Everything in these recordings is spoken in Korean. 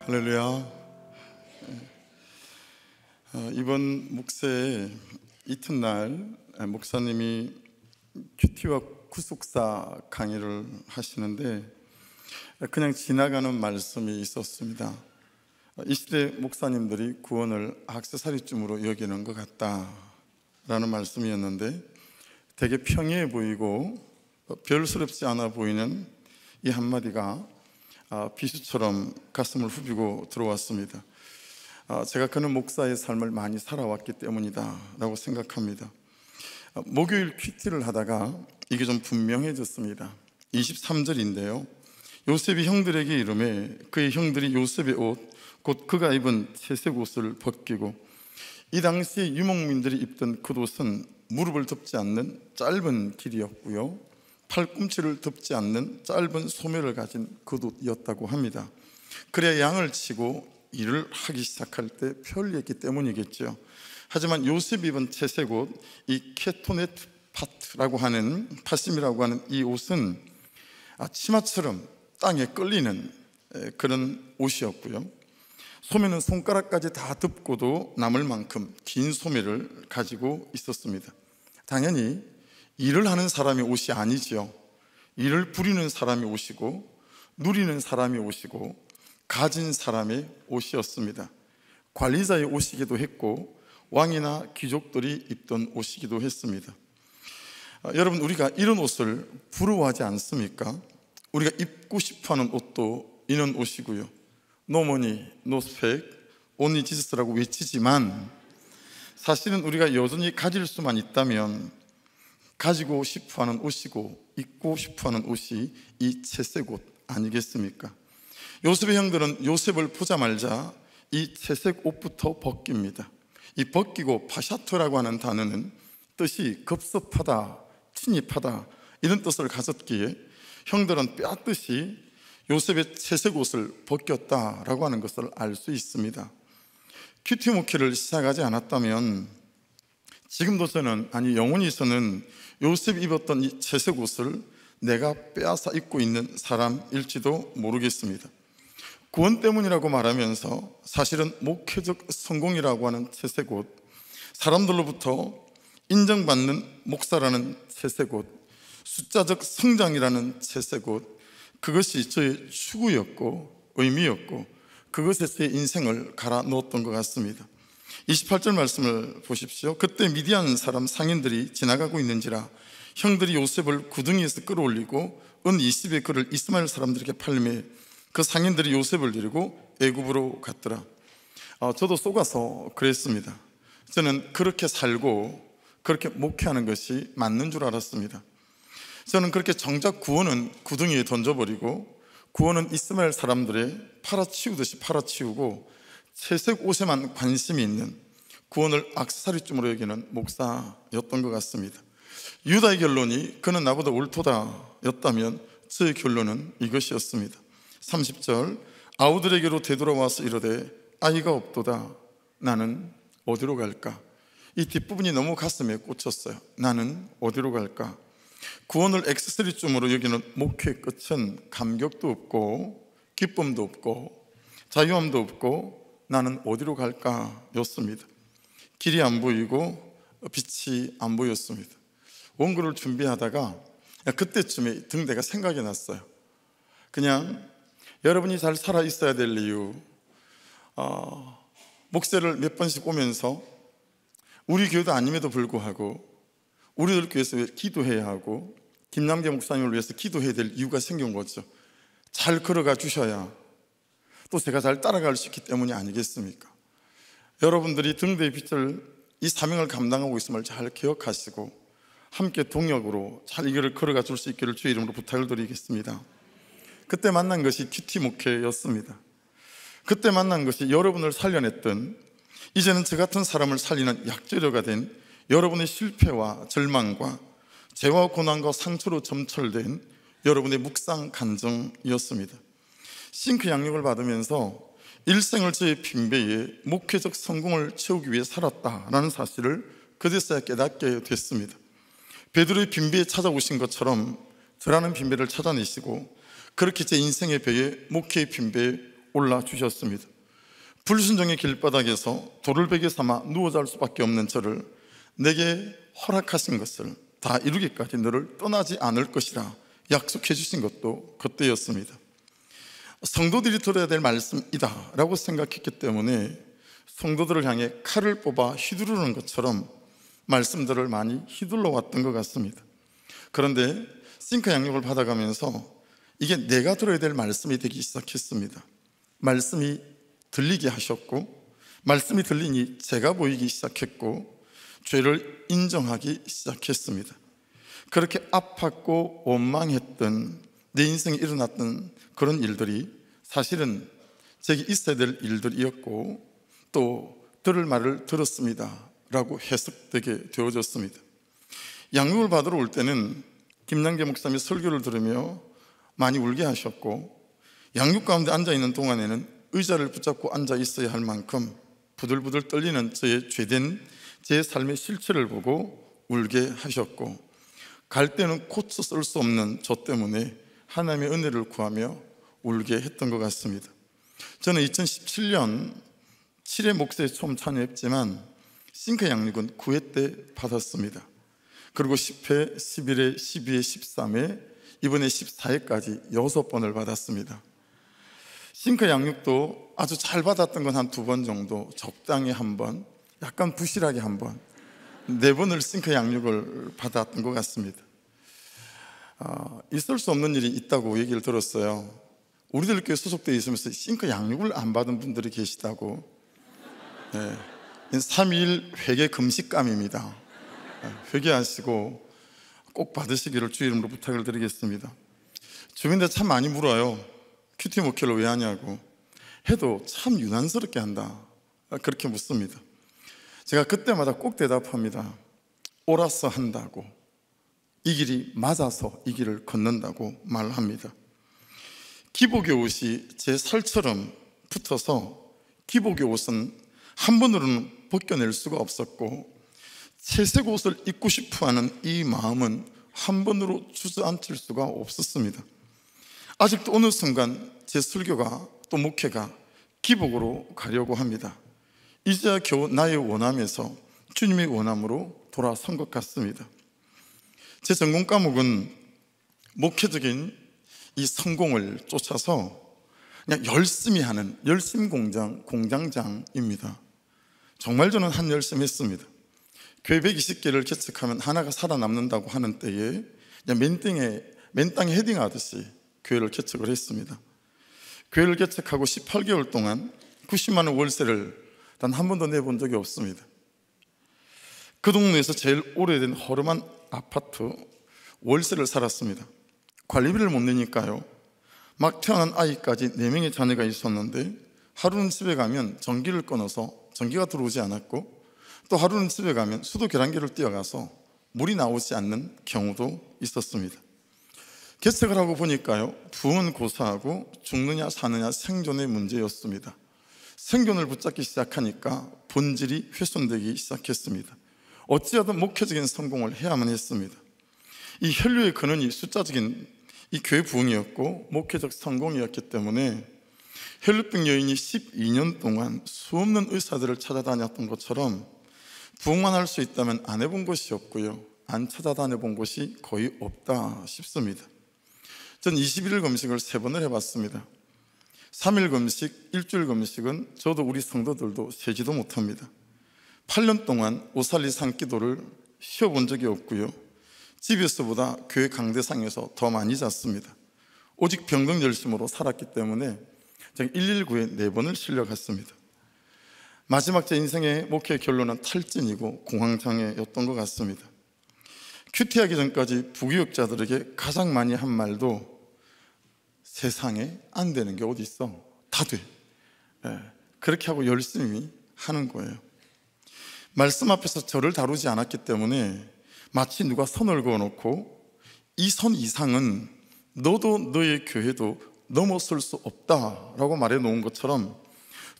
할렐루야. 이번 목세 이튿날 목사님이 큐티와 구속사 강의를 하시는데 그냥 지나가는 말씀이 있었습니다. 이 시대 목사님들이 구원을 액세서리쯤으로 여기는 것 같다라는 말씀이었는데 되게 평이해 보이고 별스럽지 않아 보이는 이 한마디가 비수처럼 가슴을 후비고 들어왔습니다. 제가 그는 목사의 삶을 많이 살아왔기 때문이다 라고 생각합니다. 목요일 큐티를 하다가 이게 좀 분명해졌습니다. 23절인데요 요셉이 형들에게 이르매 그의 형들이 요셉의 옷 곧 그가 입은 채색 옷을 벗기고, 이 당시에 유목민들이 입던 겉옷은 무릎을 덮지 않는 짧은 길이었고요 팔꿈치를 덮지 않는 짧은 소매를 가진 겉옷이었다고 합니다. 그래야 양을 치고 일을 하기 시작할 때 편리했기 때문이겠죠. 하지만 요셉이 입은 채색 옷, 이 케토넷 파트라고 하는 파심이라고 하는 이 옷은 치마처럼 땅에 끌리는 그런 옷이었고요 소매는 손가락까지 다 덮고도 남을 만큼 긴 소매를 가지고 있었습니다. 당연히 일을 하는 사람의 옷이 아니죠. 일을 부리는 사람의 옷이고 누리는 사람의 옷이고 가진 사람의 옷이었습니다. 관리자의 옷이기도 했고 왕이나 귀족들이 입던 옷이기도 했습니다. 여러분, 우리가 이런 옷을 부러워하지 않습니까? 우리가 입고 싶어하는 옷도 이런 옷이고요 노머니, 노스펙, 온리 지스라고 외치지만 사실은 우리가 여전히 가질 수만 있다면 가지고 싶어하는 옷이고 입고 싶어하는 옷이 이 채색 옷 아니겠습니까? 요셉의 형들은 요셉을 보자마자 이 채색 옷부터 벗깁니다. 이 벗기고 파샤토라고 하는 단어는 뜻이 급섭하다, 침입하다 이런 뜻을 가졌기에 형들은 뼈아듯이 요셉의 채색 옷을 벗겼다라고 하는 것을 알 수 있습니다. 큐티 목회를 시작하지 않았다면 지금도 저는, 아니 영원히서는 요셉이 입었던 이 채색 옷을 내가 빼앗아 입고 있는 사람일지도 모르겠습니다. 구원 때문이라고 말하면서 사실은 목회적 성공이라고 하는 채색 옷, 사람들로부터 인정받는 목사라는 채색 옷, 숫자적 성장이라는 채색 옷, 그것이 저의 추구였고 의미였고 그것에 제 인생을 갈아 넣었던 것 같습니다. 28절 말씀을 보십시오. 그때 미디안 사람 상인들이 지나가고 있는지라 형들이 요셉을 구덩이에서 끌어올리고 은 20에 그를 이스마엘 사람들에게 팔매 그 상인들이 요셉을 데리고 애굽으로 갔더라. 저도 속아서 그랬습니다. 저는 그렇게 살고 그렇게 목회하는 것이 맞는 줄 알았습니다. 저는 그렇게 정작 구원은 구덩이에 던져버리고 구원은 이스마엘 사람들의 팔아치우듯이 팔아치우고 채색 옷에만 관심이 있는 구원을 액세서리쯤으로 여기는 목사였던 것 같습니다. 유다의 결론이 그는 나보다 옳도다 였다면 저의 결론은 이것이었습니다. 30절 아우들에게로 되돌아와서 이르되 아이가 없도다. 나는 어디로 갈까? 이 뒷부분이 너무 가슴에 꽂혔어요. 나는 어디로 갈까? 구원을 액세서리쯤으로 여기는 목회의 끝은 감격도 없고 기쁨도 없고 자유함도 없고 나는 어디로 갈까 였습니다. 길이 안 보이고 빛이 안 보였습니다. 원고를 준비하다가 그때쯤에 등대가 생각이 났어요. 그냥 여러분이 잘 살아 있어야 될 이유, 목세를 몇 번씩 오면서 우리 교회도 아님에도 불구하고 우리들 교회에서 기도해야 하고 김남계 목사님을 위해서 기도해야 될 이유가 생긴 거죠. 잘 걸어가 주셔야 또 제가 잘 따라갈 수 있기 때문이 아니겠습니까? 여러분들이 등대의 빛을, 이 사명을 감당하고 있음을 잘 기억하시고 함께 동역으로 잘 이 길을 걸어가 줄 수 있기를 주의 이름으로 부탁을 드리겠습니다. 그때 만난 것이 큐티 목회였습니다. 그때 만난 것이 여러분을 살려냈던, 이제는 저 같은 사람을 살리는 약재료가 된 여러분의 실패와 절망과 죄와 고난과 상처로 점철된 여러분의 묵상 간증이었습니다. 싱크 양육을 받으면서 일생을 저의 빈배에 목회적 성공을 채우기 위해 살았다라는 사실을 그제서야 깨닫게 됐습니다. 베드로의 빈배에 찾아오신 것처럼 저라는 빈배를 찾아내시고 그렇게 제 인생의 배에, 목회의 빈배에 올라주셨습니다. 불순종의 길바닥에서 돌을 베개 삼아 누워 잘 수밖에 없는 저를 내게 허락하신 것을 다 이루기까지 너를 떠나지 않을 것이라 약속해 주신 것도 그때였습니다. 성도들이 들어야 될 말씀이다 라고 생각했기 때문에 성도들을 향해 칼을 뽑아 휘두르는 것처럼 말씀들을 많이 휘둘러 왔던 것 같습니다. 그런데 싱크 양육을 받아가면서 이게 내가 들어야 될 말씀이 되기 시작했습니다. 말씀이 들리게 하셨고, 말씀이 들리니 제가 보이기 시작했고, 죄를 인정하기 시작했습니다. 그렇게 아팠고 원망했던 내 인생에 일어났던 그런 일들이 사실은 제게 있어야 될 일들이었고, 또 들을 말을 들었습니다 라고 해석되게 되어졌습니다. 양육을 받으러 올 때는 김남계 목사님의 설교를 들으며 많이 울게 하셨고, 양육 가운데 앉아있는 동안에는 의자를 붙잡고 앉아 있어야 할 만큼 부들부들 떨리는 저의 죄된 제 삶의 실체를 보고 울게 하셨고, 갈 때는 고쳐 쓸 수 없는 저 때문에 하나님의 은혜를 구하며 울게 했던 것 같습니다. 저는 2017년 7회 목세에 처음 참여했지만 싱크 양육은 9회 때 받았습니다. 그리고 10회, 11회, 12회, 13회, 이번에 14회까지 6번을 받았습니다. 싱크 양육도 아주 잘 받았던 건 한 2번 정도, 적당히 1번, 약간 부실하게 1번, 4번을 싱크 양육을 받았던 것 같습니다. 있을 수 없는 일이 있다고 얘기를 들었어요. 우리들 교회 소속되어 있으면서 싱크 양육을 안 받은 분들이 계시다고. 3일 회개 금식감입니다. 회개하시고 꼭 받으시기를 주의 이름으로 부탁을 드리겠습니다. 주민들 참 많이 물어요. 큐티 목회를 왜 하냐고. 해도 참 유난스럽게 한다, 그렇게 묻습니다. 제가 그때마다 꼭 대답합니다. 옳아서 한다고, 이 길이 맞아서 이 길을 걷는다고 말합니다. 기복의 옷이 제 살처럼 붙어서 기복의 옷은 한 번으로는 벗겨낼 수가 없었고, 채색 옷을 입고 싶어하는 이 마음은 한 번으로 주저앉힐 수가 없었습니다. 아직도 어느 순간 제 설교가 또 목회가 기복으로 가려고 합니다. 이제야 겨우 나의 원함에서 주님의 원함으로 돌아선 것 같습니다. 제 전공 과목은 목회적인 이 성공을 쫓아서 그냥 열심히 하는 열심 공장장입니다. 정말 저는 한 열심히 했습니다. 교회 120개를 개척하면 하나가 살아남는다고 하는 때에 그냥 맨땅에 헤딩하듯이 교회를 개척을 했습니다. 교회를 개척하고 18개월 동안 90만 원 월세를 단 한 번도 내본 적이 없습니다. 그 동네에서 제일 오래된 허름한 아파트 월세를 살았습니다. 관리비를 못 내니까요, 막 태어난 아이까지 4명의 자녀가 있었는데 하루는 집에 가면 전기를 끊어서 전기가 들어오지 않았고, 또 하루는 집에 가면 수도 계량기를 뛰어가서 물이 나오지 않는 경우도 있었습니다. 개척을 하고 보니까요, 부은 고사하고 죽느냐 사느냐 생존의 문제였습니다. 생존을 붙잡기 시작하니까 본질이 훼손되기 시작했습니다. 어찌하든 목회적인 성공을 해야만 했습니다. 이 혈류의 근원이 숫자적인 이 교회 부흥이었고 목회적 성공이었기 때문에 혈류병 여인이 12년 동안 수없는 의사들을 찾아다녔던 것처럼 부흥만 할 수 있다면 안 해본 것이 없고요, 안 찾아다녀본 곳이 거의 없다 싶습니다. 전 21일 금식을 3번을 해봤습니다. 3일 금식, 일주일 금식은 저도 우리 성도들도 세지도 못합니다. 8년 동안 오살리 산기도를 쉬어본 적이 없고요, 집에서보다 교회 강대상에서 더 많이 잤습니다. 오직 병든 열심으로 살았기 때문에 제가 119에 4번을 실려갔습니다. 마지막 제 인생의 목회 결론은 탈진이고 공황장애였던 것 같습니다. 큐티하기 전까지 부교육자들에게 가장 많이 한 말도 세상에 안 되는 게 어디 있어, 다 돼. 그렇게 하고 열심히 하는 거예요. 말씀 앞에서 저를 다루지 않았기 때문에 마치 누가 선을 그어놓고 이 선 이상은 너도 너의 교회도 넘어설 수 없다라고 말해놓은 것처럼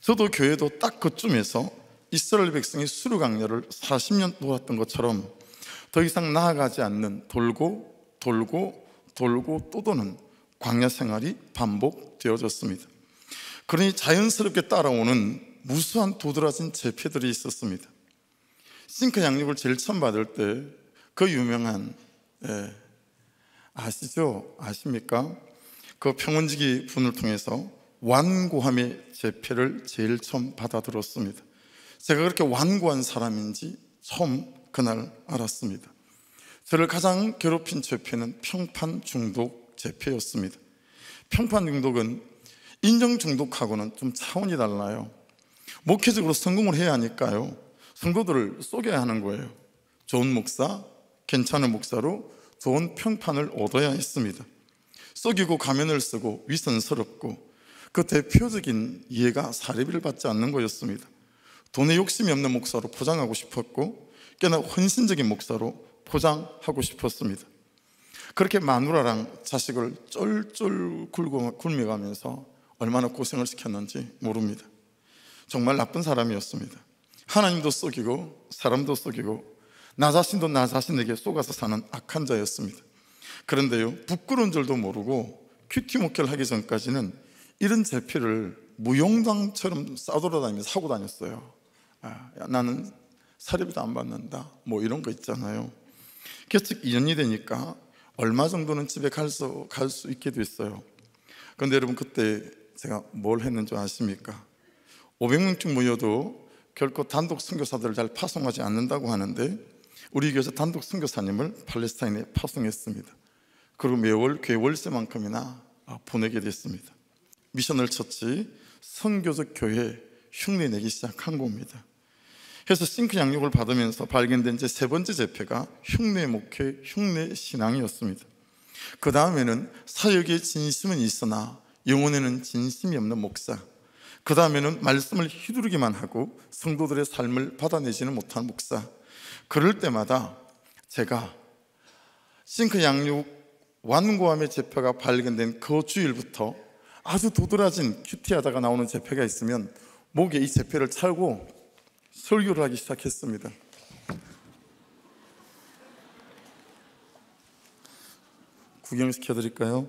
저도 교회도 딱 그쯤에서 이스라엘 백성이 수르 강야를 40년 돌았던 것처럼 더 이상 나아가지 않는 돌고 또 도는 광야 생활이 반복되어졌습니다. 그러니 자연스럽게 따라오는 무수한 도드라진 제패들이 있었습니다. 싱크 양육을 제일 처음 받을 때 그 유명한 아시죠? 아십니까? 그 평원지기 분을 통해서 완고함의 제패를 제일 처음 받아들었습니다. 제가 그렇게 완고한 사람인지 처음 그날 알았습니다. 저를 가장 괴롭힌 제패는 평판 중독 제패였습니다. 평판 중독은 인정 중독하고는 좀 차원이 달라요. 목회적으로 성공을 해야 하니까요, 성도들을 속여야 하는 거예요. 좋은 목사, 괜찮은 목사로 좋은 평판을 얻어야 했습니다. 속이고 가면을 쓰고 위선스럽고 그 대표적인 예가 사례비를 받지 않는 거였습니다. 돈에 욕심이 없는 목사로 포장하고 싶었고 꽤나 헌신적인 목사로 포장하고 싶었습니다. 그렇게 마누라랑 자식을 쫄쫄 굶어가면서 얼마나 고생을 시켰는지 모릅니다. 정말 나쁜 사람이었습니다. 하나님도 속이고 사람도 속이고 나 자신도 나 자신에게 속아서 사는 악한 자였습니다. 그런데요, 부끄러운 줄도 모르고 큐티 목회를 하기 전까지는 이런 제패를 무용장처럼 싸돌아다니면서 하고 다녔어요. 나는 사례비도 안 받는다, 뭐 이런 거 있잖아요. 계속 2년이 되니까 얼마 정도는 집에 갈 수 있게 됐어요. 그런데 여러분, 그때 제가 뭘 했는지 아십니까? 500명쯤 모여도 결코 단독 선교사들을 잘 파송하지 않는다고 하는데 우리 교회에서 단독 선교사님을 팔레스타인에 파송했습니다. 그리고 매월 교회 월세만큼이나 보내게 됐습니다. 미셔널 처치, 선교적 교회 흉내 내기 시작한 겁니다. 그래서 싱크 양육을 받으면서 발견된 제 세 번째 제패가 흉내 목회, 흉내 신앙이었습니다. 그 다음에는 사역에 진심은 있으나 영혼에는 진심이 없는 목사, 그 다음에는 말씀을 휘두르기만 하고 성도들의 삶을 받아내지는 못하는 목사. 그럴 때마다 제가 싱크 양육 완고함의 제패가 발견된 그 주일부터 아주 도드라진 큐티하다가 나오는 제패가 있으면 목에 이 제패를 차고 설교를 하기 시작했습니다. 구경시켜 드릴까요?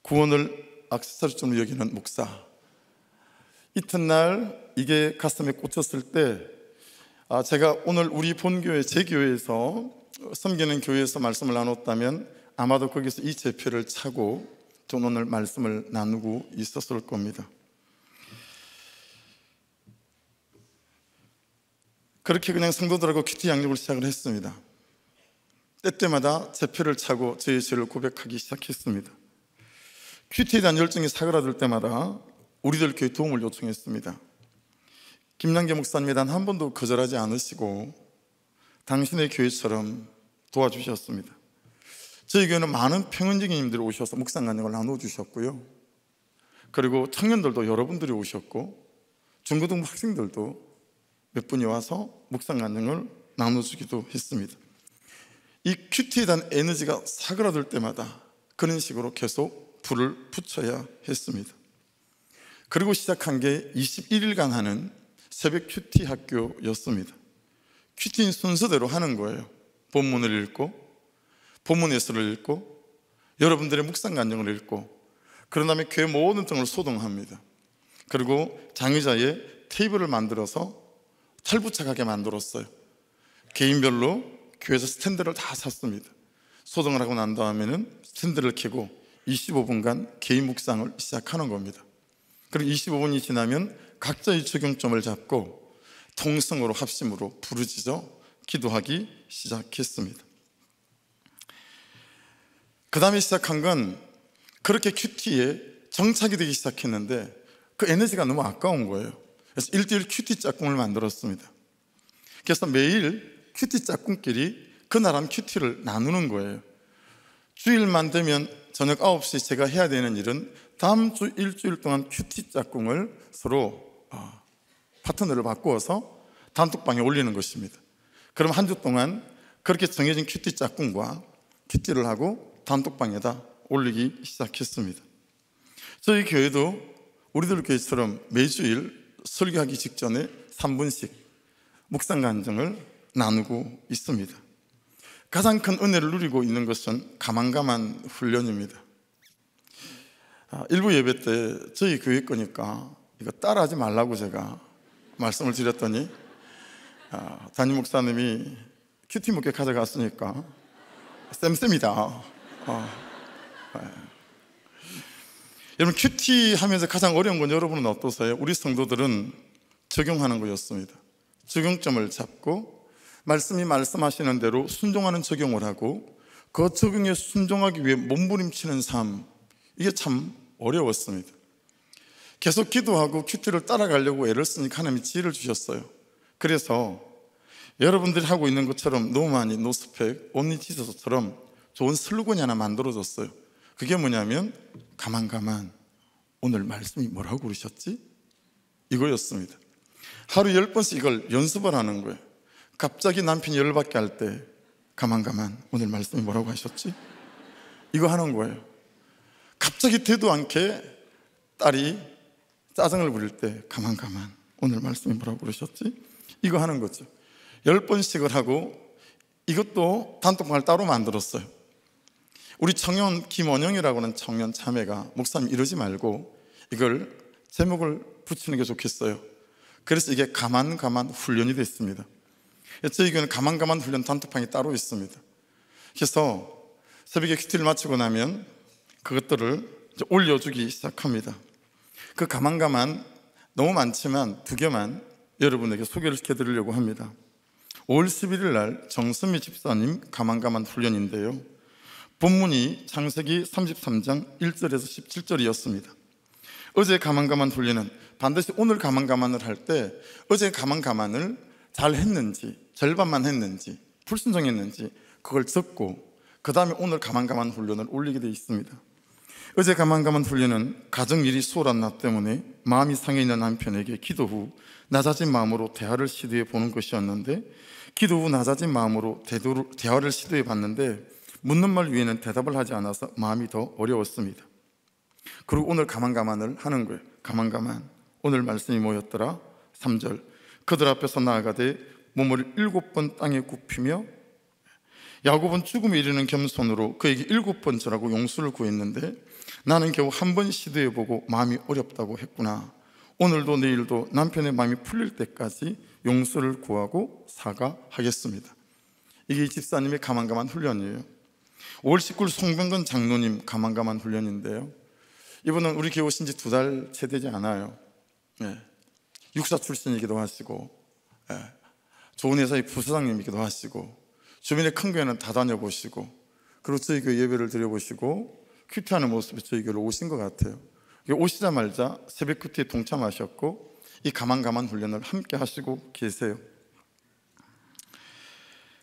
구원을 액세서리점으로 여기는 목사. 이튿날 이게 가슴에 꽂혔을 때 제가 오늘 우리 본교회, 제 교회에서 섬기는 교회에서 말씀을 나눴다면 아마도 거기서 이 제표를 차고 저는 오늘 말씀을 나누고 있었을 겁니다. 그렇게 그냥 성도들하고 큐티 양육을 시작을 했습니다. 때때마다 제표를 차고 저의 죄를 고백하기 시작했습니다. 큐티에 대한 열정이 사그라들 때마다 우리들 교회 도움을 요청했습니다. 김남계 목사님이 단 한 번도 거절하지 않으시고 당신의 교회처럼 도와주셨습니다. 저희 교회는 많은 평원직인님들이 오셔서 묵상 간증을 나눠주셨고요, 그리고 청년들도 여러분들이 오셨고 중고등부 학생들도 몇 분이 와서 묵상 간증을 나눠주기도 했습니다. 이 큐티에 대한 에너지가 사그라들 때마다 그런 식으로 계속 불을 붙여야 했습니다. 그리고 시작한 게 21일간 하는 새벽 큐티 학교였습니다. 큐티는 순서대로 하는 거예요. 본문을 읽고 본문 예수를 읽고 여러분들의 묵상 간증을 읽고 그런 다음에 교회 모든 등을 소동합니다. 그리고 장의자에 테이블을 만들어서 탈부착하게 만들었어요. 개인별로 교회에서 스탠드를 다 샀습니다. 소동을 하고 난 다음에는 스탠드를 켜고 25분간 개인 묵상을 시작하는 겁니다. 그리고 25분이 지나면 각자의 적용점을 잡고 통성으로 합심으로 부르짖어 기도하기 시작했습니다. 그 다음에 시작한 건 그렇게 큐티에 정착이 되기 시작했는데 그 에너지가 너무 아까운 거예요. 그래서 1:1 큐티 짝꿍을 만들었습니다. 그래서 매일 큐티 짝꿍끼리 그날 큐티를 나누는 거예요. 주일만 되면 저녁 9시 제가 해야 되는 일은 다음 주 일주일 동안 큐티 짝꿍을 서로 파트너를 바꾸어서 단톡방에 올리는 것입니다. 그럼 한 주 동안 그렇게 정해진 큐티 짝꿍과 큐티를 하고 단톡방에다 올리기 시작했습니다. 저희 교회도 우리들 교회처럼 매주일 설교하기 직전에 3분씩 묵상 간증을 나누고 있습니다. 가장 큰 은혜를 누리고 있는 것은 가만가만 훈련입니다. 일부 예배 때 저희 교회 거니까 이거 따라하지 말라고 제가 말씀을 드렸더니 담임 목사님이 큐티 목회 가져갔으니까 쌤쌤이다. 여러분, 큐티 하면서 가장 어려운 건 여러분은 어떠세요? 우리 성도들은 적용하는 거였습니다. 적용점을 잡고 말씀이 말씀하시는 대로 순종하는 적용을 하고 그 적용에 순종하기 위해 몸부림치는 삶, 이게 참 어려웠습니다. 계속 기도하고 큐티를 따라가려고 애를 쓰니까 하나님이 지혜를 주셨어요. 그래서 여러분들이 하고 있는 것처럼 너무 많이 노스펙, 온리 지저스처럼 좋은 슬로건이 하나 만들어졌어요. 그게 뭐냐면 가만 오늘 말씀이 뭐라고 그러셨지? 이거였습니다. 하루 10번씩 이걸 연습을 하는 거예요. 갑자기 남편이 열받게 할 때 가만 오늘 말씀이 뭐라고 하셨지? 이거 하는 거예요. 갑자기 되도 않게 딸이 짜증을 부릴 때 가만 오늘 말씀이 뭐라고 그러셨지? 이거 하는 거죠. 10번씩을 하고 이것도 단톡방을 따로 만들었어요. 우리 청년 김원영이라고 하는 청년 자매가 목사님 이러지 말고 이걸 제목을 붙이는 게 좋겠어요. 그래서 이게 가만 훈련이 됐습니다. 저희 교회는 가만 훈련 단톡방이 따로 있습니다. 그래서 새벽에 큐티를 마치고 나면 그것들을 올려주기 시작합니다. 그 가만 너무 많지만 2개만 여러분에게 소개를 시켜드리려고 합니다. 5월 11일 날 정선미 집사님 가만 훈련인데요, 본문이 창세기 33장 1절에서 17절이었습니다. 어제 가만 훈련은 반드시 오늘 가만을 할 때 어제 가만을 잘 했는지, 절반만 했는지, 불순종했는지 그걸 적고 그 다음에 오늘 가만 훈련을 올리게 되어 있습니다. 어제 가만 훈련은 가정일이 수월한 나 때문에 마음이 상해 있는 남편에게 기도 후 낮아진 마음으로 대화를 시도해 보는 것이었는데, 기도 후 낮아진 마음으로 대화를 시도해 봤는데 묻는 말 위에는 대답을 하지 않아서 마음이 더 어려웠습니다. 그리고 오늘 가만을 하는 거예요. 가만 오늘 말씀이 뭐였더라? 3절 그들 앞에서 나아가되 몸을 7번 땅에 굽히며 야곱은 죽음에 이르는 겸손으로 그에게 7번 절하고 용서를 구했는데 나는 겨우 한 번 시도해보고 마음이 어렵다고 했구나. 오늘도 내일도 남편의 마음이 풀릴 때까지 용서를 구하고 사과하겠습니다. 이게 집사님의 가만 훈련이에요. 5월 19일 송병건 장로님 가만 훈련인데요, 이분은 우리 교회 오신 지 2달 채 되지 않아요. 육사 출신이기도 하시고 좋은 회사의 부사장님이기도 하시고 주변의 큰 교회는 다 다녀보시고 그리고 저희 교회 예배를 드려보시고 큐티하는 모습에 저희 교회로 오신 것 같아요. 오시자마자 새벽 큐티에 동참하셨고 이 가만 훈련을 함께 하시고 계세요.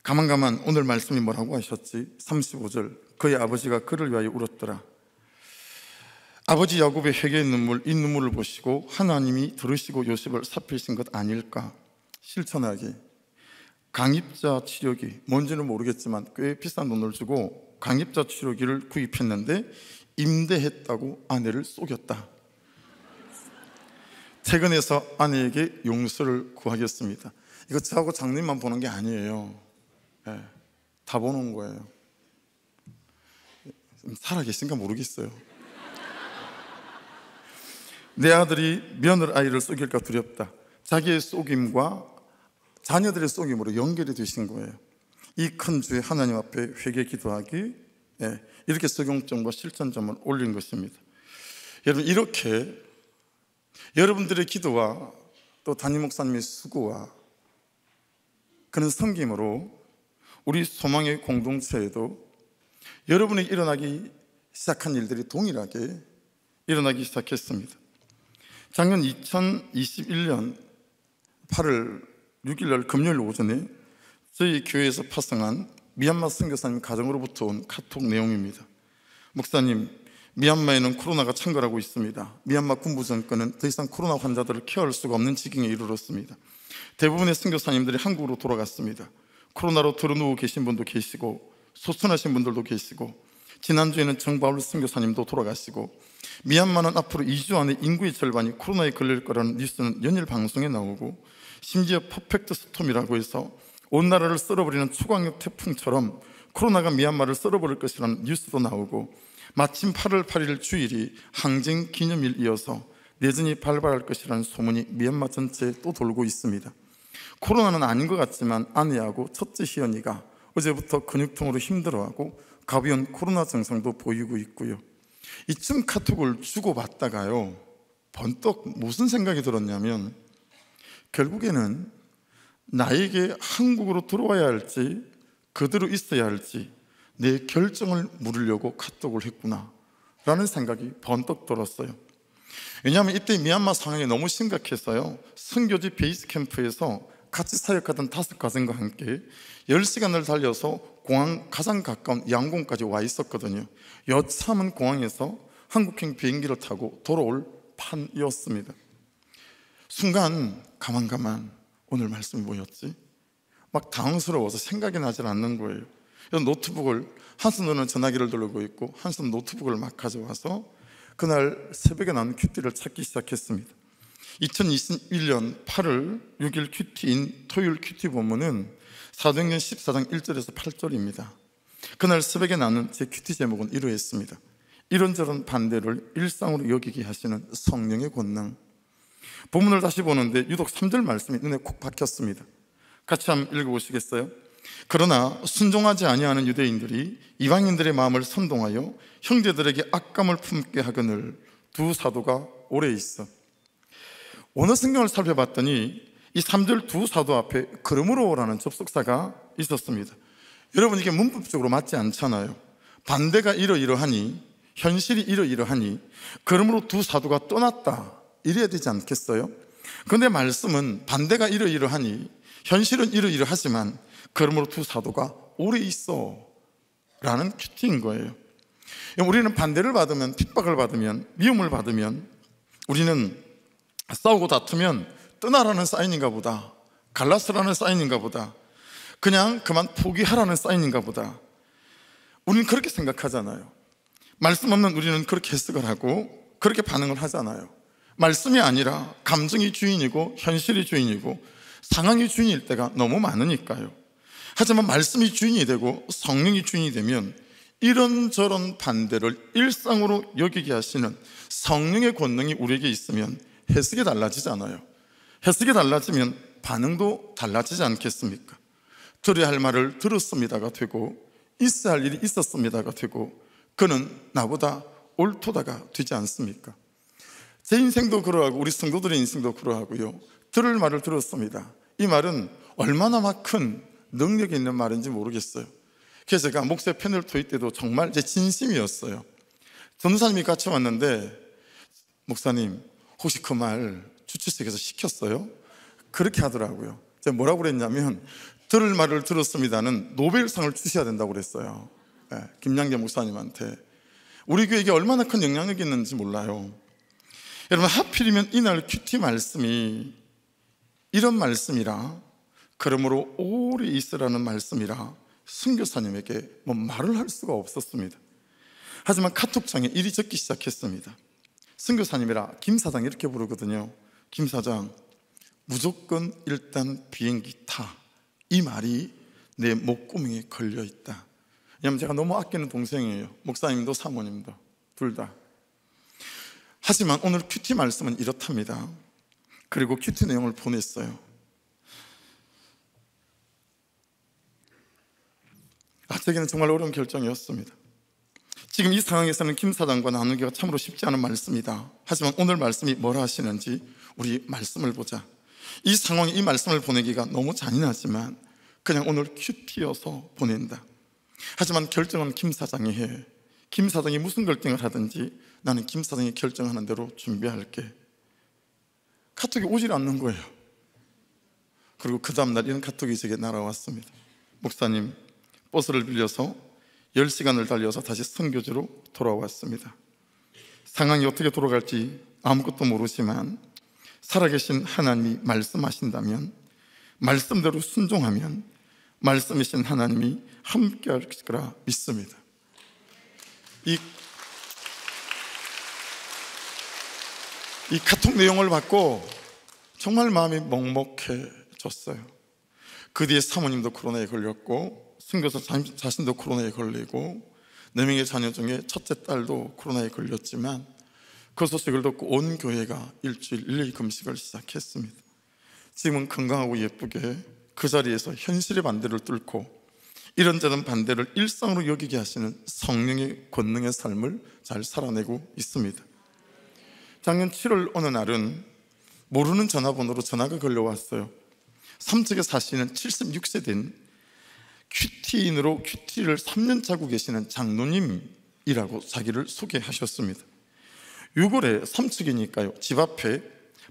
가만 오늘 말씀이 뭐라고 하셨지? 35절 그의 아버지가 그를 위하여 울었더라. 아버지 야곱의 회개의 눈물, 이 눈물을 보시고 하나님이 들으시고 요셉을 살피신 것 아닐까? 실천하기, 강입자 치료기, 뭔지는 모르겠지만 꽤 비싼 돈을 주고 강입자 치료기를 구입했는데 임대했다고 아내를 속였다. 퇴근해서 아내에게 용서를 구하겠습니다. 이거 저하고 장님만 보는 게 아니에요. 다 보는 거예요. 살아계신가 모르겠어요. 내 아들이 며느라이를 속일까 두렵다. 자기의 속임과 자녀들의 속임으로 연결이 되신 거예요. 이 큰 주에 하나님 앞에 회개 기도하기, 이렇게 적용점과 실천점을 올린 것입니다. 여러분, 이렇게 여러분들의 기도와 또 담임 목사님의 수고와 그런 섬김으로 우리 소망의 공동체에도 여러분이 일어나기 시작한 일들이 동일하게 일어나기 시작했습니다. 작년 2021년 8월 6일 날 금요일 오전에 저희 교회에서 파송한 미얀마 선교사님 가정으로부터 온 카톡 내용입니다. 목사님, 미얀마에는 코로나가 창궐하고 있습니다. 미얀마 군부 정권은 더 이상 코로나 환자들을 케어할 수가 없는 지경에 이르렀습니다. 대부분의 선교사님들이 한국으로 돌아갔습니다. 코로나로 들어누워 계신 분도 계시고 소천하신 분들도 계시고 지난주에는 정바울 선교사님도 돌아가시고 미얀마는 앞으로 2주 안에 인구의 절반이 코로나에 걸릴 거라는 뉴스는 연일 방송에 나오고 심지어 퍼펙트 스톰이라고 해서 온 나라를 썰어버리는 초강력 태풍처럼 코로나가 미얀마를 썰어버릴 것이라는 뉴스도 나오고 마침 8월 8일 주일이 항쟁 기념일이어서 내전이 발발할 것이라는 소문이 미얀마 전체에 또 돌고 있습니다. 코로나는 아닌 것 같지만 아내하고 첫째 시연이가 어제부터 근육통으로 힘들어하고 가벼운 코로나 증상도 보이고 있고요. 이쯤 카톡을 주고받다가요, 번뜩 무슨 생각이 들었냐면, 결국에는 나에게 한국으로 들어와야 할지 그대로 있어야 할지 내 결정을 물으려고 카톡을 했구나 라는 생각이 번뜩 들었어요. 왜냐하면 이때 미얀마 상황이 너무 심각해서요, 선교지 베이스 캠프에서 같이 사역하던 5가정과 함께 10시간을 달려서 공항 가장 가까운 양곤까지 와 있었거든요. 여참은 공항에서 한국행 비행기를 타고 돌아올 판이었습니다. 순간 가만 오늘 말씀이 뭐였지? 막 당황스러워서 생각이 나질 않는 거예요. 그래서 노트북을, 한 손으로는 전화기를 들고 있고 한 손 노트북을 막 가져와서 그날 새벽에 나온 큐티를 찾기 시작했습니다. 2021년 8월 6일 큐티인 토요일 큐티 본문은 사도행전 14장 1절에서 8절입니다. 그날 새벽에 나눈 제 큐티 제목은 이러했습니다. 이런저런 반대를 일상으로 여기게 하시는 성령의 권능. 본문을 다시 보는데 유독 3절 말씀이 눈에 콕 박혔습니다. 같이 한번 읽어보시겠어요? 그러나 순종하지 아니하는 유대인들이 이방인들의 마음을 선동하여 형제들에게 악감을 품게 하거늘 두 사도가 오래 있어. 원어 성경을 살펴봤더니 이 3절 두 사도 앞에 그러므로라는 접속사가 있었습니다. 여러분, 이게 문법적으로 맞지 않잖아요. 반대가 이러이러하니, 현실이 이러이러하니, 그러므로 두 사도가 떠났다 이래야 되지 않겠어요? 그런데 말씀은 반대가 이러이러하니, 현실은 이러이러하지만 그러므로 두 사도가 오래 있어 라는 큐티인 거예요. 우리는 반대를 받으면, 핍박을 받으면, 미움을 받으면, 우리는 싸우고 다투면 떠나라는 사인인가 보다, 갈라서라는 사인인가 보다, 그냥 그만 포기하라는 사인인가 보다, 우리는 그렇게 생각하잖아요. 말씀 없는 우리는 그렇게 해석을 하고 그렇게 반응을 하잖아요. 말씀이 아니라 감정이 주인이고 현실이 주인이고 상황이 주인일 때가 너무 많으니까요. 하지만 말씀이 주인이 되고 성령이 주인이 되면 이런저런 반대를 일상으로 여기게 하시는 성령의 권능이 우리에게 있으면 해석이 달라지잖아요. 해석이 달라지면 반응도 달라지지 않겠습니까? 들어야 할 말을 들었습니다가 되고, 있어야 할 일이 있었습니다가 되고, 그는 나보다 옳도다가 되지 않습니까? 제 인생도 그러하고 우리 성도들의 인생도 그러하고요, 들을 말을 들었습니다. 이 말은 얼마나 막 큰 능력이 있는 말인지 모르겠어요. 그래서 제가 목사의 패널 토익 때도 정말 제 진심이었어요. 전도사님이 같이 왔는데, 목사님 혹시 그 말 주치석에서 시켰어요? 그렇게 하더라고요. 제가 뭐라고 그랬냐면, 들을 말을 들었습니다는 노벨상을 주셔야 된다고 그랬어요. 네, 김양재 목사님한테. 우리 교회에 얼마나 큰 영향력이 있는지 몰라요. 여러분, 하필이면 이날 큐티 말씀이 이런 말씀이라, 그러므로 오래 있으라는 말씀이라 선교사님에게 뭐 말을 할 수가 없었습니다. 하지만 카톡창에 일이 적기 시작했습니다. 선교사님이라 김 사장 이렇게 부르거든요. 김 사장, 무조건 일단 비행기 타. 이 말이 내 목구멍에 걸려있다. 왜냐하면 제가 너무 아끼는 동생이에요. 목사님도 사모님도 둘 다. 하지만 오늘 큐티 말씀은 이렇답니다. 그리고 큐티 내용을 보냈어요. 제게는 정말 어려운 결정이었습니다. 지금 이 상황에서는 김 사장과 나누기가 참으로 쉽지 않은 말씀이다. 하지만 오늘 말씀이 뭐라 하시는지 우리 말씀을 보자. 이 상황에 이 말씀을 보내기가 너무 잔인하지만 그냥 오늘 큐티여서 보낸다. 하지만 결정은 김 사장이 해. 김 사장이 무슨 결정을 하든지 나는 김 사장이 결정하는 대로 준비할게. 카톡이 오질 않는 거예요. 그리고 그 다음날 이런 카톡이 제게 날아왔습니다. 목사님, 버스를 빌려서 10시간을 달려서 다시 선교지로 돌아왔습니다. 상황이 어떻게 돌아갈지 아무것도 모르지만 살아계신 하나님이 말씀하신다면, 말씀대로 순종하면 말씀이신 하나님이 함께 할 거라 믿습니다. 이 카톡 내용을 받고 정말 마음이 먹먹해졌어요. 그 뒤에 사모님도 코로나에 걸렸고 선교사 자신도 코로나에 걸리고 4명의 자녀 중에 첫째 딸도 코로나에 걸렸지만 그 소식을 듣고 온 교회가 일주일 일일 금식을 시작했습니다. 지금은 건강하고 예쁘게 그 자리에서 현실의 반대를 뚫고 이런저런 반대를 일상으로 여기게 하시는 성령의 권능의 삶을 잘 살아내고 있습니다. 작년 7월 어느 날은 모르는 전화번호로 전화가 걸려왔어요. 삼척에 사시는 76세 된 큐티인으로 큐티를 3년 차고 계시는 장로님이라고 자기를 소개하셨습니다. 6월에 삼척이니까요, 집 앞에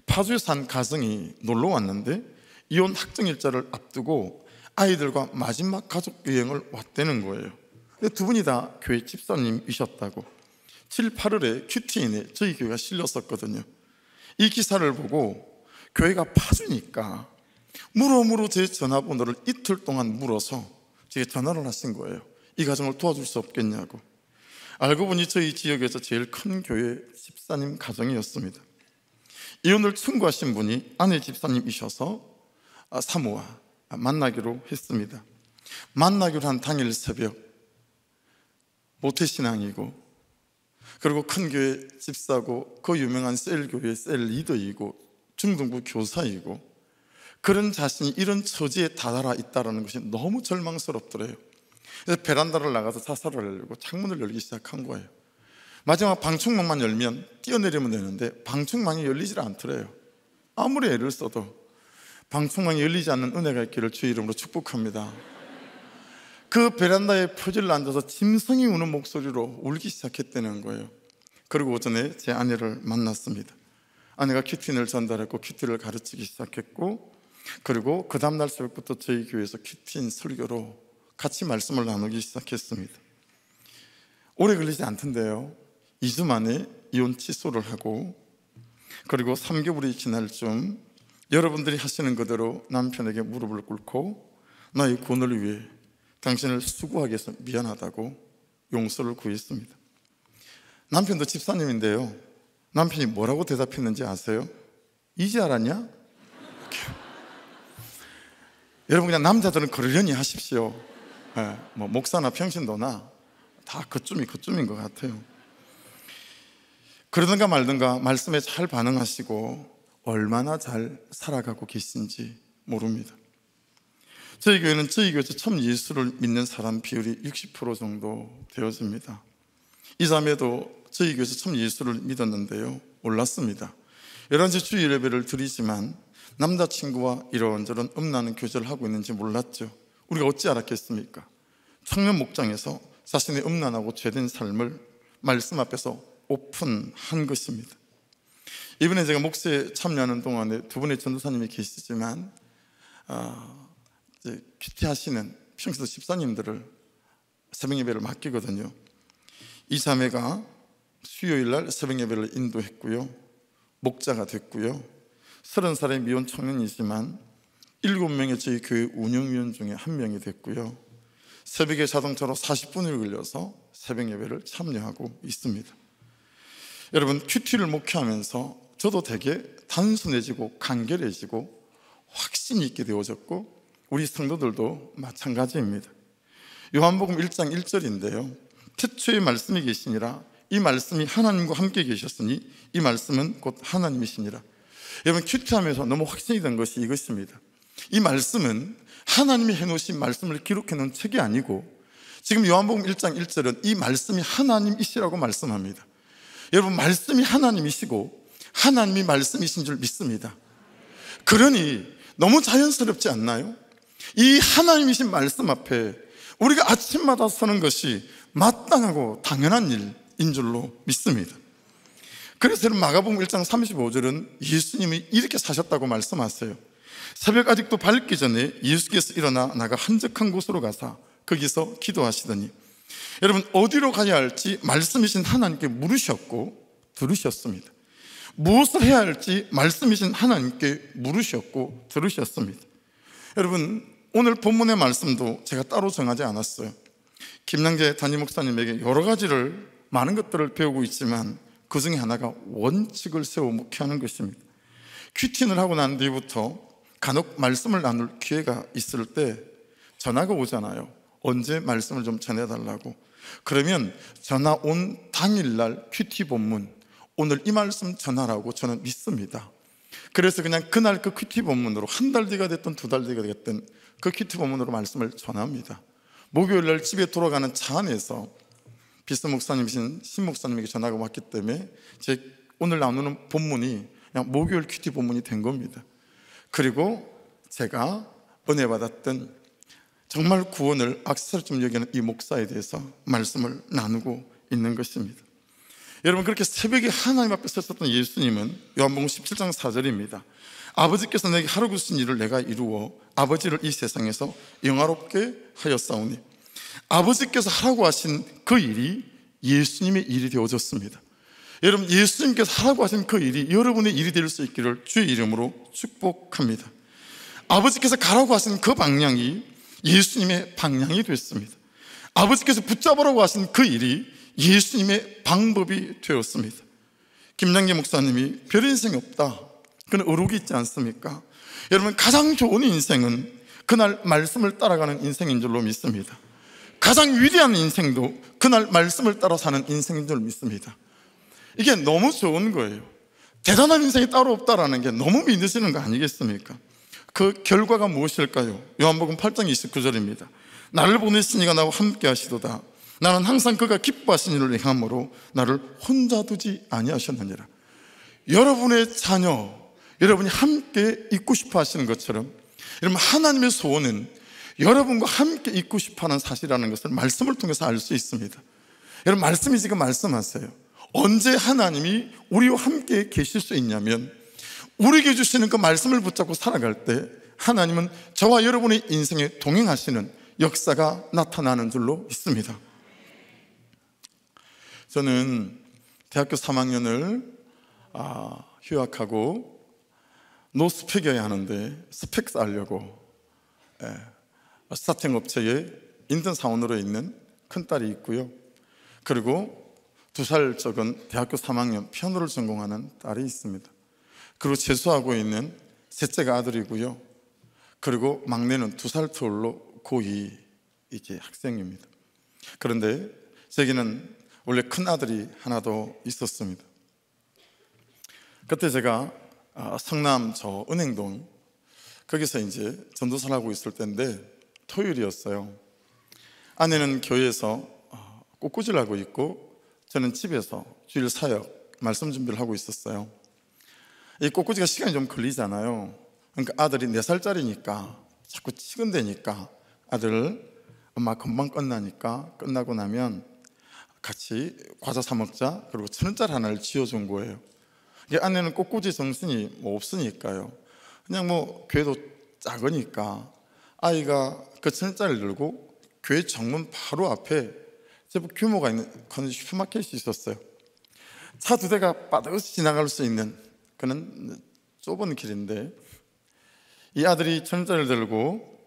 파주에 산 가정이 놀러 왔는데 이혼 확정일자를 앞두고 아이들과 마지막 가족 여행을 왔다는 거예요. 근데 두 분이 다 교회 집사님이셨다고. 7, 8월에 큐티인에 저희 교회가 실렸었거든요. 이 기사를 보고 교회가 파주니까 물어물어 제 전화번호를 이틀 동안 물어서 제게 전화를 하신 거예요. 이 가정을 도와줄 수 없겠냐고. 알고 보니 저희 지역에서 제일 큰 교회 집사님 가정이었습니다. 이혼을 청구하신 분이 아내 집사님이셔서 사모와 만나기로 했습니다. 만나기로 한 당일 새벽, 모태신앙이고 그리고 큰 교회 집사고 그 유명한 셀교회 셀 리더이고 중등부 교사이고 그런 자신이 이런 처지에 다다라 있다는 것이 너무 절망스럽더래요. 그래서 베란다를 나가서 자살을 하려고 창문을 열기 시작한 거예요. 마지막 방충망만 열면 뛰어내리면 되는데 방충망이 열리질 않더래요. 아무리 애를 써도 방충망이 열리지 않는 은혜가 있기를 주의 이름으로 축복합니다. 그 베란다에 표지를 앉아서 짐승이 우는 목소리로 울기 시작했다는 거예요. 그리고 오전에 제 아내를 만났습니다. 아내가 큐티인을 전달했고 큐티를 가르치기 시작했고 그리고 그 다음날 새벽부터 저희 교회에서 큐티인 설교로 같이 말씀을 나누기 시작했습니다. 오래 걸리지 않던데요, 2주 만에 이혼 취소를 하고 그리고 3개월이 지날 쯤 여러분들이 하시는 그대로 남편에게 무릎을 꿇고 나의 구원을 위해 당신을 수고하게 해서 미안하다고 용서를 구했습니다. 남편도 집사님인데요, 남편이 뭐라고 대답했는지 아세요? 이제 알았냐? 여러분, 그냥 남자들은 그러려니 하십시오. 뭐 목사나 평신도나 다 그쯤인 것 같아요. 그러든가 말든가 말씀에 잘 반응하시고 얼마나 잘 살아가고 계신지 모릅니다. 저희 교회는 저희 교회에서 처음 예수를 믿는 사람 비율이 60% 정도 되어집니다. 이 자매도 저희 교회에서 처음 예수를 믿었는데요, 몰랐습니다. 11시 주일 예배를 드리지만 남자친구와 이런저런 음란한 교제를 하고 있는지 몰랐죠. 우리가 어찌 알았겠습니까? 청년 목장에서 자신의 음란하고 죄된 삶을 말씀 앞에서 오픈한 것입니다. 이번에 제가 목회에 참여하는 동안에 두 분의 전도사님이 계시지만 이제 큐티 하시는 평신도 집사님들을 새벽 예배를 맡기거든요. 이 자매가 수요일 날 새벽 예배를 인도했고요, 목자가 됐고요, 30살의 미혼 청년이지만 7명의 저희 교회 운영위원 중에 한 명이 됐고요, 새벽에 자동차로 40분을 걸려서 새벽 예배를 참여하고 있습니다. 여러분, 큐티를 목회하면서 저도 되게 단순해지고 간결해지고 확신이 있게 되어졌고 우리 성도들도 마찬가지입니다. 요한복음 1장 1절인데요 태초에 말씀이 계시니라 이 말씀이 하나님과 함께 계셨으니 이 말씀은 곧 하나님이시니라. 여러분, 큐티하면서 너무 확신이 된 것이 이것입니다. 이 말씀은 하나님이 해놓으신 말씀을 기록해 놓은 책이 아니고 지금 요한복음 1장 1절은 이 말씀이 하나님이시라고 말씀합니다. 여러분, 말씀이 하나님이시고 하나님이 말씀이신 줄 믿습니다. 그러니 너무 자연스럽지 않나요? 이 하나님이신 말씀 앞에 우리가 아침마다 서는 것이 마땅하고 당연한 일인 줄로 믿습니다. 그래서 마가복음 1장 35절은 예수님이 이렇게 사셨다고 말씀하세요. 새벽 아직도 밝기 전에 예수께서 일어나 나가 한적한 곳으로 가사 거기서 기도하시더니, 여러분, 어디로 가야 할지 말씀이신 하나님께 물으셨고 들으셨습니다. 무엇을 해야 할지 말씀이신 하나님께 물으셨고 들으셨습니다. 여러분, 오늘 본문의 말씀도 제가 따로 정하지 않았어요. 김양재 담임 목사님에게 여러 가지를 많은 것들을 배우고 있지만 그 중에 하나가 원칙을 세워 목회하는 것입니다. 큐티인을 하고 난 뒤부터 간혹 말씀을 나눌 기회가 있을 때 전화가 오잖아요. 언제 말씀을 좀 전해달라고. 그러면 전화 온 당일날 큐티 본문, 오늘 이 말씀 전하라고 저는 믿습니다. 그래서 그냥 그날 그 큐티 본문으로 한 달 뒤가 됐든 두 달 뒤가 됐든 그 큐티 본문으로 말씀을 전합니다. 목요일날 집에 돌아가는 차 안에서 비서 목사님이신 신 목사님에게 전화가 왔기 때문에 제 오늘 나누는 본문이 그냥 목요일 큐티 본문이 된 겁니다. 그리고 제가 은혜 받았던 정말 구원을 악세사리쯤 여기는 이 목사에 대해서 말씀을 나누고 있는 것입니다. 여러분, 그렇게 새벽에 하나님 앞에 섰던 예수님은 요한복음 17장 4절입니다. 아버지께서 내게 하라고 주신 일을 내가 이루어 아버지를 이 세상에서 영화롭게 하였사오니, 아버지께서 하라고 하신 그 일이 예수님의 일이 되어졌습니다. 여러분, 예수님께서 하라고 하신 그 일이 여러분의 일이 될 수 있기를 주의 이름으로 축복합니다. 아버지께서 가라고 하신 그 방향이 예수님의 방향이 됐습니다. 아버지께서 붙잡으라고 하신 그 일이 예수님의 방법이 되었습니다. 김장기 목사님이 별 인생이 없다, 그는 의록이 있지 않습니까? 여러분, 가장 좋은 인생은 그날 말씀을 따라가는 인생인 줄로 믿습니다. 가장 위대한 인생도 그날 말씀을 따라 사는 인생인 줄 믿습니다. 이게 너무 좋은 거예요. 대단한 인생이 따로 없다라는 게 너무 믿으시는 거 아니겠습니까? 그 결과가 무엇일까요? 요한복음 8장 29절입니다. 나를 보내신 이가 나와 함께 하시도다. 나는 항상 그가 기뻐하신 일을 행함으로 나를 혼자 두지 아니하셨느니라. 여러분의 자녀, 여러분이 함께 있고 싶어 하시는 것처럼, 여러분, 하나님의 소원은 여러분과 함께 있고 싶어 하는 사실이라는 것을 말씀을 통해서 알 수 있습니다. 여러분, 말씀이 지금 말씀하세요. 언제 하나님이 우리와 함께 계실 수 있냐면, 우리에게 주시는 그 말씀을 붙잡고 살아갈 때 하나님은 저와 여러분의 인생에 동행하시는 역사가 나타나는 줄로 믿습니다. 저는 대학교 3학년을 휴학하고 노스펙이어야 하는데 스펙 쌓으려고 스타팅 업체에 인턴 사원으로 있는 큰딸이 있고요. 그리고 2살 적은 대학교 3학년 피아노를 전공하는 딸이 있습니다. 그리고 재수하고 있는 셋째가 아들이고요. 그리고 막내는 2살 터울로 고2 이제 학생입니다. 그런데 제게는 원래 큰 아들이 하나 더 있었습니다. 그때 제가 성남 저 은행동 거기서 이제 전도사를 하고 있을 때인데 토요일이었어요. 아내는 교회에서 꽃꽂이를 하고 있고 저는 집에서 주일 사역 말씀 준비를 하고 있었어요. 이 꽃꽂이가 시간이 좀 걸리잖아요. 그러니까 아들이 4살짜리니까 자꾸 치근대니까 아들, 엄마 금방 끝나니까 끝나고 나면 같이 과자 사 먹자, 그리고 1,000원짜리 하나를 쥐어준 거예요. 이게 아내는 꽃꽂이 정신이 없으니까요. 그냥 교회도 작으니까 아이가 그 1,000원짜리를 들고 교회 정문 바로 앞에 제법 규모가 있는 슈퍼마켓이 있었어요. 차 2대가 빠듯이 지나갈 수 있는 그는 좁은 길인데, 이 아들이 1,000원짜리를 들고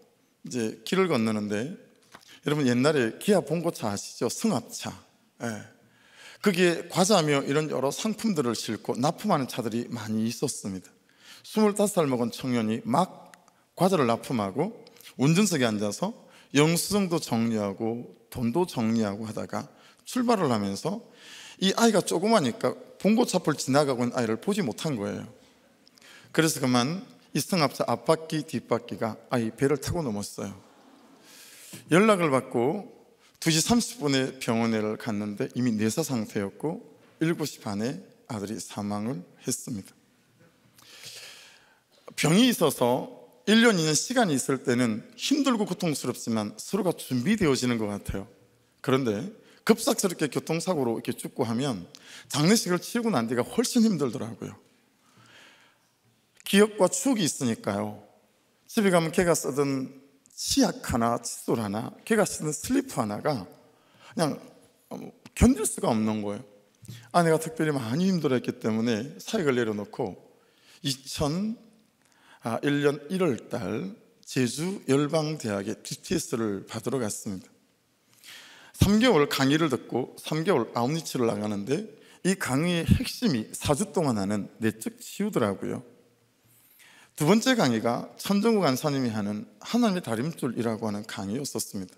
이제 길을 건너는데, 여러분 옛날에 기아 봉고차 아시죠? 승합차. 거기에 과자며 이런 여러 상품들을 싣고 납품하는 차들이 많이 있었습니다. 25살 먹은 청년이 막 과자를 납품하고 운전석에 앉아서 영수증도 정리하고 돈도 정리하고 하다가 출발을 하면서 이 아이가 조그마니까 봉고차 앞을 지나가고 있는 아이를 보지 못한 거예요. 그래서 그만 이 승합차 앞바퀴 뒷바퀴가 아이 배를 타고 넘었어요. 연락을 받고 2시 30분에 병원에 갔는데 이미 뇌사 상태였고 7시 반에 아들이 사망을 했습니다. 병이 있어서 1년, 2년 시간이 있을 때는 힘들고 고통스럽지만 서로가 준비되어지는 것 같아요. 그런데 급작스럽게 교통사고로 이렇게 죽고 하면 장례식을 치르고 난 뒤가 훨씬 힘들더라고요. 기억과 추억이 있으니까요. 집에 가면 걔가 쓰던 치약 하나, 칫솔 하나, 걔가 쓰던 슬리퍼 하나가 그냥 견딜 수가 없는 거예요. 아내가 특별히 많이 힘들었기 때문에 사역을 내려놓고 2001년 1월 달 제주 열방대학에 DTS를 받으러 갔습니다. 3개월 강의를 듣고 3개월 아웃리치를 나가는데 이 강의의 핵심이 4주 동안 하는 내적 치유더라고요. 2번째 강의가 천정구 간사님이 하는 하나님의 다림줄이라고 하는 강의였었습니다.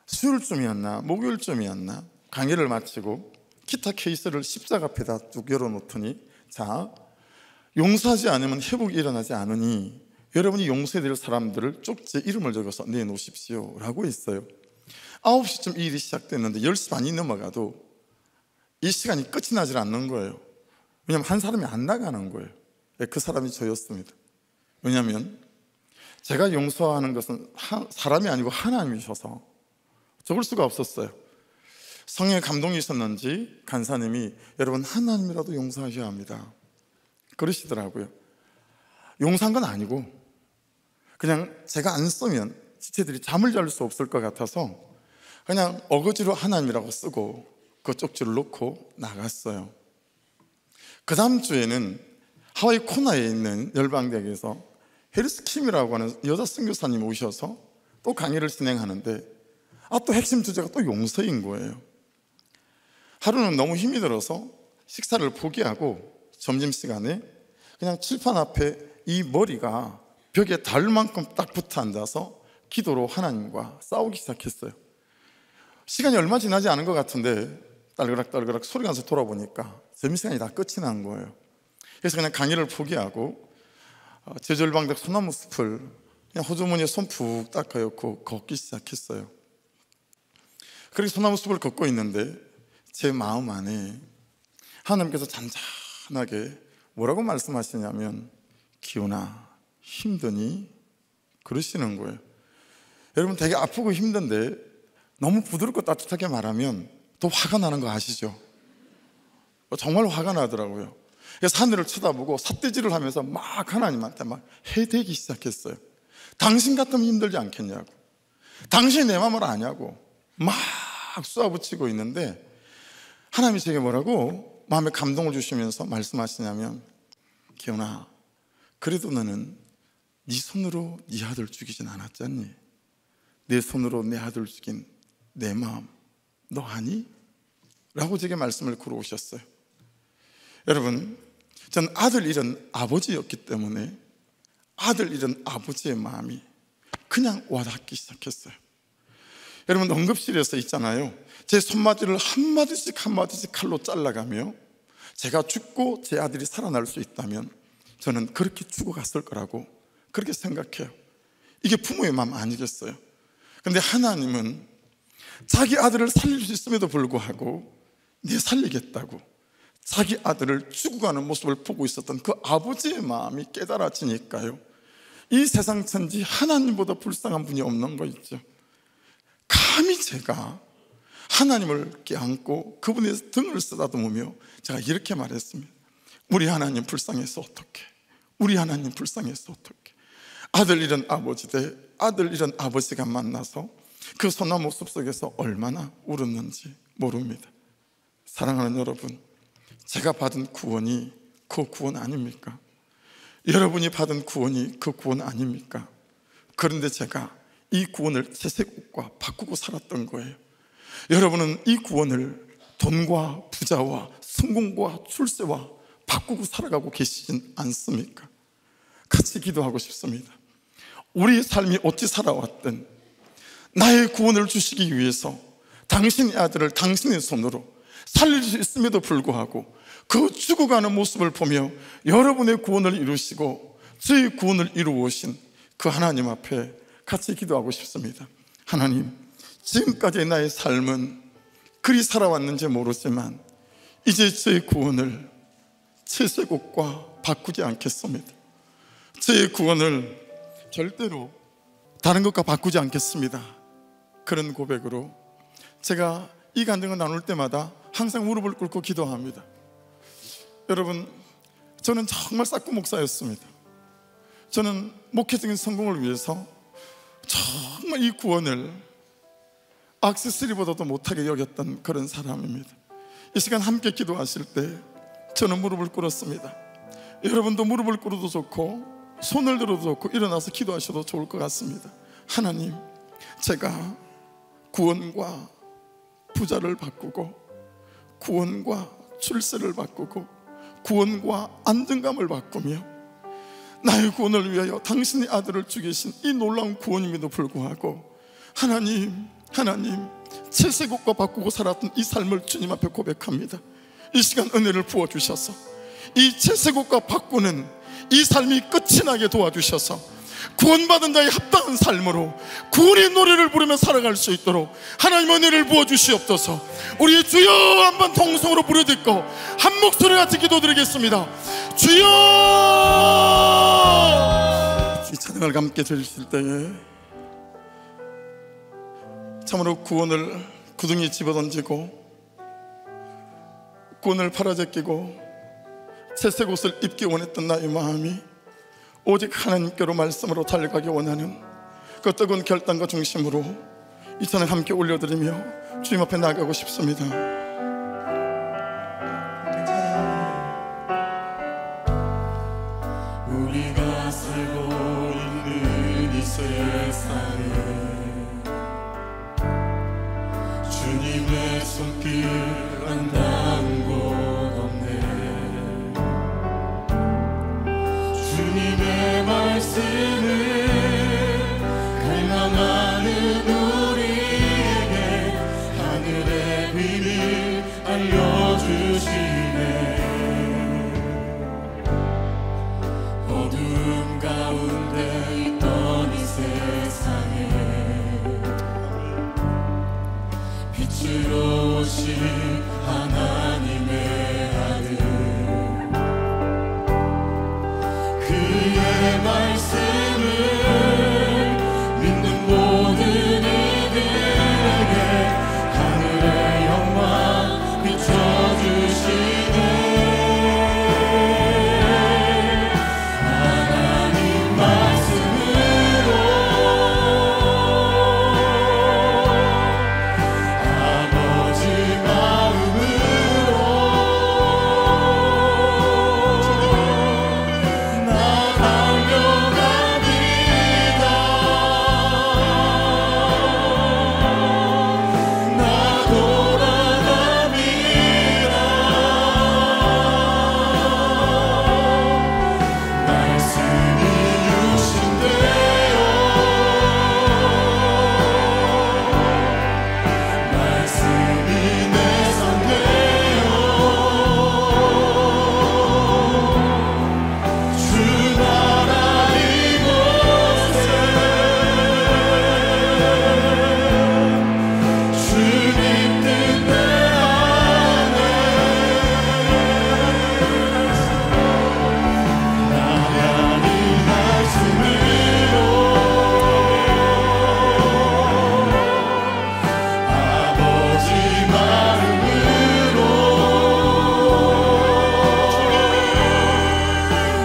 수요일쯤이었나 목요일쯤이었나 강의를 마치고 기타 케이스를 십자가 앞에다 쭉 열어놓더니, 자, 용서하지 않으면 회복이 일어나지 않으니 여러분이 용서해야 될 사람들을 쪽지에 이름을 적어서 내놓으십시오 라고 했어요. 9시쯤 이 일이 시작됐는데 10시 반이 넘어가도 이 시간이 끝이 나질 않는 거예요. 왜냐하면 한 사람이 안 나가는 거예요. 그 사람이 저였습니다. 왜냐하면 제가 용서하는 것은 사람이 아니고 하나님이셔서 적을 수가 없었어요. 성령의 감동이 있었는지 간사님이 여러분 하나님이라도 용서하셔야 합니다 그러시더라고요. 용서한 건 아니고 그냥 제가 안 쓰면 지체들이 잠을 잘 수 없을 것 같아서 그냥 어거지로 하나님이라고 쓰고 그 쪽지를 놓고 나갔어요. 그 다음 주에는 하와이 코나에 있는 열방대학에서 해리스 킴이라고 하는 여자 선교사님이 오셔서 또 강의를 진행하는데 또 핵심 주제가 또 용서인 거예요. 하루는 너무 힘이 들어서 식사를 포기하고 점심시간에 그냥 칠판 앞에 이 머리가 벽에 닿을 만큼 딱 붙어 앉아서 기도로 하나님과 싸우기 시작했어요. 시간이 얼마 지나지 않은 것 같은데 딸그락 소리가 나서 돌아보니까 점심시간이 다 끝이 난 거예요. 그래서 그냥 강의를 포기하고 제주열방대학 소나무 숲을 그냥 호주머니에 손 푹 닦아놓고 걷기 시작했어요. 그렇게 소나무 숲을 걷고 있는데 제 마음 안에 하나님께서 잔잔하게 뭐라고 말씀하시냐면, 기훈아 힘드니? 그러시는 거예요. 여러분 되게 아프고 힘든데 너무 부드럽고 따뜻하게 말하면 또 화가 나는 거 아시죠? 정말 화가 나더라고요. 그래서 하늘을 쳐다보고 삿대질을 하면서 막 하나님한테 막 해대기 시작했어요. 당신 같으면 힘들지 않겠냐고, 당신이 내 마음을 아냐고 막 쏘아붙이고 있는데 하나님이 제게 뭐라고 마음에 감동을 주시면서 말씀하시냐면, 기훈아 그래도 너는 네 손으로 네 아들 죽이진 않았잖니? 내 손으로 내 아들 죽인 내 마음 너 아니? 라고 제게 말씀을 걸어오셨어요. 여러분, 전 아들 잃은 아버지였기 때문에 아들 잃은 아버지의 마음이 그냥 와닿기 시작했어요. 여러분 응급실에서 있잖아요, 제 손마디를 한마디씩 칼로 잘라가며 제가 죽고 제 아들이 살아날 수 있다면 저는 그렇게 죽어갔을 거라고 그렇게 생각해요. 이게 부모의 마음 아니겠어요? 그런데 하나님은 자기 아들을 살릴 수 있음에도 불구하고 내 살리겠다고 자기 아들을 죽어가는 모습을 보고 있었던 그 아버지의 마음이 깨달아지니까요, 이 세상 천지 하나님보다 불쌍한 분이 없는 거 있죠. 감히 제가 하나님을 껴안고 그분의 등을 쓰다듬으며 제가 이렇게 말했습니다. 우리 하나님 불쌍해서 어떡해, 우리 하나님 불쌍해서 어떡해. 아들 잃은 아버지 대 아들 잃은 아버지가 만나서 그 소나무 숲속에서 얼마나 울었는지 모릅니다. 사랑하는 여러분, 제가 받은 구원이 그 구원 아닙니까? 여러분이 받은 구원이 그 구원 아닙니까? 그런데 제가 이 구원을 채색옷과 바꾸고 살았던 거예요. 여러분은 이 구원을 돈과 부자와 성공과 출세와 바꾸고 살아가고 계시진 않습니까? 같이 기도하고 싶습니다. 우리의 삶이 어찌 살아왔든 나의 구원을 주시기 위해서 당신의 아들을 당신의 손으로 살릴 수 있음에도 불구하고 그 죽어가는 모습을 보며 여러분의 구원을 이루시고 저의 구원을 이루어오신 그 하나님 앞에 같이 기도하고 싶습니다. 하나님, 지금까지의 나의 삶은 그리 살아왔는지 모르지만 이제 저의 구원을 채색옷과 바꾸지 않겠습니다. 저의 구원을 절대로 다른 것과 바꾸지 않겠습니다. 그런 고백으로 제가 이 간증을 나눌 때마다 항상 무릎을 꿇고 기도합니다. 여러분, 저는 정말 싹구 목사였습니다. 저는 목회적인 성공을 위해서 정말 이 구원을 액세서리보다도 못하게 여겼던 그런 사람입니다. 이 시간 함께 기도하실 때 저는 무릎을 꿇었습니다. 여러분도 무릎을 꿇어도 좋고 손을 들어도 좋고 일어나서 기도하셔도 좋을 것 같습니다. 하나님, 제가 구원과 부자를 바꾸고 구원과 출세를 바꾸고 구원과 안정감을 바꾸며 나의 구원을 위하여 당신의 아들을 죽이신 이 놀라운 구원임에도 불구하고 하나님, 하나님, 채색옷과 바꾸고 살았던 이 삶을 주님 앞에 고백합니다. 이 시간 은혜를 부어주셔서 이 채색옷과 바꾸는 이 삶이 끝이 나게 도와주셔서 구원받은 자의 합당한 삶으로 구원의 노래를 부르며 살아갈 수 있도록 하나님 은혜를 부어주시옵소서. 우리 주여 한번 통성으로 부르짖고 한 목소리 같이 기도드리겠습니다. 주여! 이 찬양을 함께 드리실 때에 참으로 구원을 구덩이에 집어던지고 구원을 팔아제끼고 채색 옷을 입기 원했던 나의 마음이 오직 하나님께로 말씀으로 달려가기 원하는 그 뜨거운 결단과 중심으로 이 찬양 함께 올려드리며 주님 앞에 나가고 싶습니다. 우리가 살고 있는 이 세상에 주님의 손길 안 닿은 곳 없네. 주님의 말씀을 갈망하는 우리에게 하늘의 비밀 알려주시네. 어두움 가운데 있던 이 세상에 빛으로 오신 하나님의 아들, 그의 말씀을 믿는 모든 이들에게 하늘의 영광 비춰주시네. 하나님 말씀으로 아버지 마음으로 나 달려갑니다. 나 돌아갑니다. 말씀이 육신되어 말씀이 내 삶 되어 주 나라 이곳에 주님 뜻 내 안에 나의 말씀으로 아버지 마음으로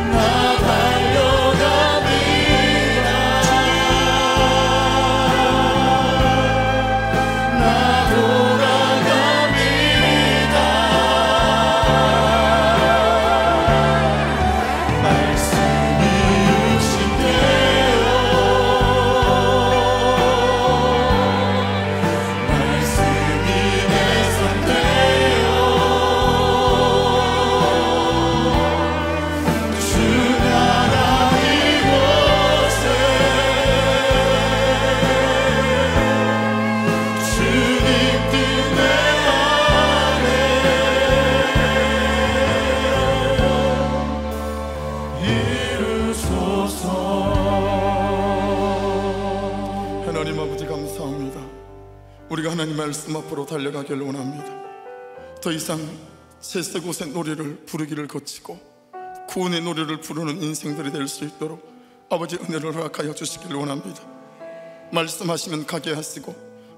나 달려갑니다. 나 돌아갑니다. 말씀이 육신되어 말씀이 내 삶 되어 주 나라 이곳에 주님 뜻 내 안에 이루소서. 하나님 아버지 감사합니다. 우리가 하나님 말씀 앞으로 달려가기를 원합니다. 더 이상 채색 옷의 노래를 부르기를 거치고 구원의 노래를 부르는 인생들이 될 수 있도록 아버지 은혜를 허락하여 주시기를 원합니다. 말씀하시면 가게 하시고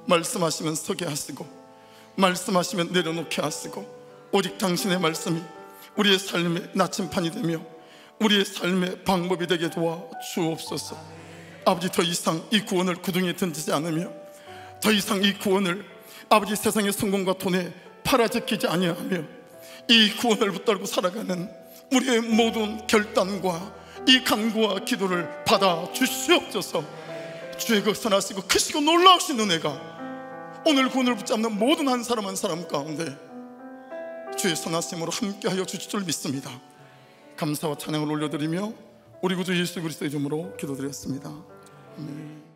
말씀하시면 서게 하시고 말씀하시면 내려놓게 하시고 오직 당신의 말씀이 우리의 삶의 나침판이 되며 우리의 삶의 방법이 되게 도와 주옵소서. 아버지, 더 이상 이 구원을 구덩이에 던지지 않으며 더 이상 이 구원을 아버지 세상의 성공과 돈에 팔아제끼지 아니하며 이 구원을 붙들고 살아가는 우리의 모든 결단과 이 간구와 기도를 받아 주시옵소서. 주의 그 선하시고 크시고 놀라우신 은혜가 오늘 구원을 붙잡는 모든 한 사람 한 사람 가운데 주의 선하심으로 함께하여 주실 줄 믿습니다. 감사와 찬양을 올려드리며 우리 구주 예수 그리스도의 이름으로 기도드렸습니다. 아멘.